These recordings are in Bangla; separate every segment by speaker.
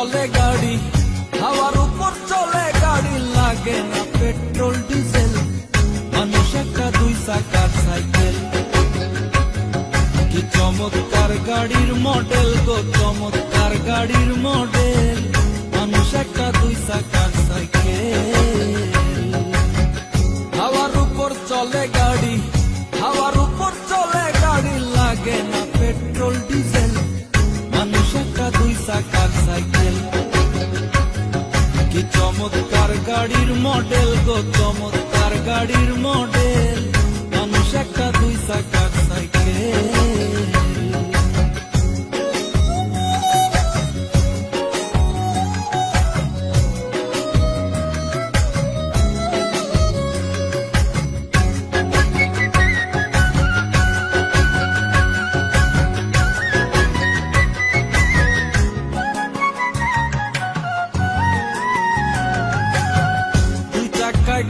Speaker 1: চলে গাড়ি, হাওয়ার উপর চলে গাড়ি, লাগে না পেট্রোল ডিজেল, মানুষ একটা দুই চাকার সাইকেল। কি চমৎকার গাড়ির মডেল গো, চমৎকার গাড়ির মডেল, মানুষ একটা দুই চাকার সাইকেল। হাওয়ার উপর চলে গাড়ি, হাওয়ার উপর চলে গাড়ি, লাগে না পেট্রোল ডিজেল, মানুষ একটা দুই চাকার সাইকেল। কি চমৎকার গাড়ির মডেল গো, চমৎকার গাড়ির মডেল, মানুষ একটা দুই চাকার সাইকেল।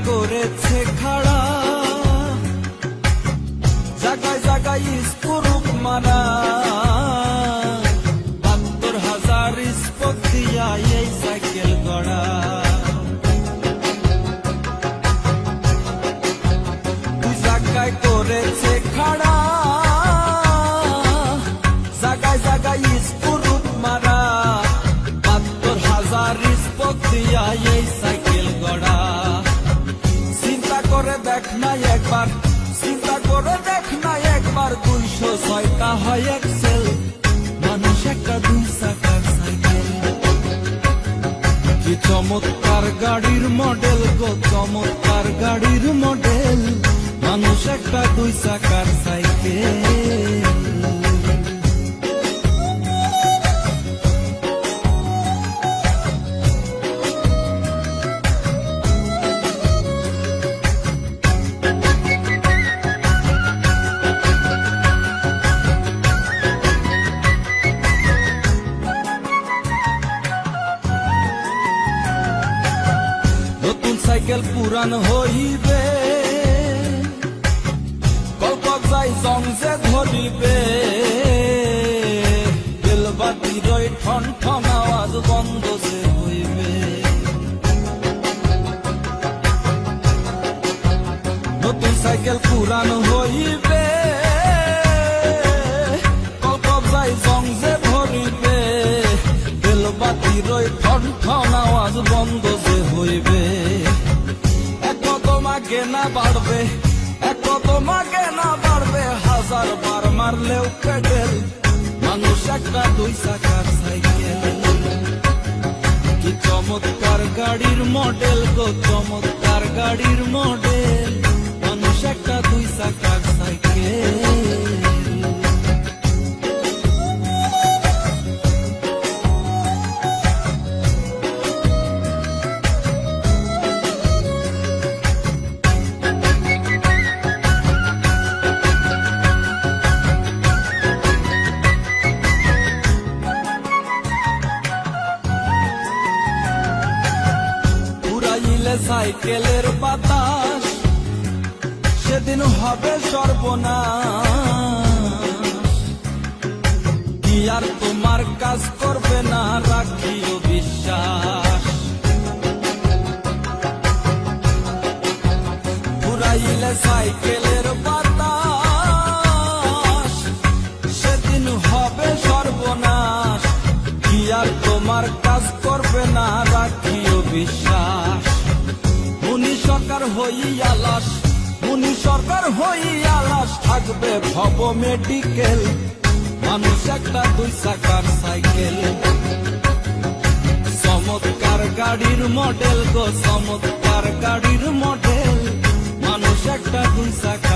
Speaker 1: করেছে খাড়া, জায়গায় জায়গায় স্কুরুপ মারা, ৭২,০০০ স্পোক দিয়া এই সাইকেল গড়া। জায়গায় করেছে খাড়া, জায়গায় জায়গায় স্কুরুপ মারা, ৭২,০০০ স্পোক দিয়া এই সাইকেল গড়া। দেখ না একবার, চিন্তা করে দেখ না একবার, ২০৬টা হয় এক্সেল, মানুষ একটা দুই চাকার সাইকেল। কি চমৎকার গাড়ির মডেল গো, চমৎকার গাড়ির মডেল, মানুষ একটা দুই চাকার সাইকেল। সাইকেল পুরান হইবে, কল্পক যাই জং যে ধরিবে, বেলবাতির ওই ঠন ঠন আওয়াজ বন্ধ যে হইবে। নতুন সাইকেল পুরান হইবে, কল্পক যাই জং যে ধরিবে, বেলবাতির ওই ঠন ঠন আওয়াজ বন্ধ যে হইবে। তোমাকে না বাড়বে, এক তোমাকে না বাড়বে, ১০০০ বার মারলেও পেডেল, মানুষ একটা দুই চাকার সাইকেল। কি চমৎকার গাড়ির মডেল গো, চমৎকার গাড়ির মডেল, মানুষ একটা দুই চাকার সাইকেল। সাইকেলের বাতাস সেদিন হবে সর্বনাশ, কি আর তোমার কাজ করবে না, রাখিও বিশ্বাস। ঘুরাইলে সাইকেলের বাতাস সেদিন হবে সর্বনাশ, কি আর তোমার কাজ করবে না, রাখিও বিশ্বাস। মুনি সরকার হইয়া লাশ, মুনি সরকার হইয়া লাশ, থাকবে ভব মেডিকেল, মানুষ একটা দুই চাকার সাইকেল। চমৎকার গাড়ির মডেল গো, চমৎকার গাড়ির মডেল, মানুষ একটা দুই চাকার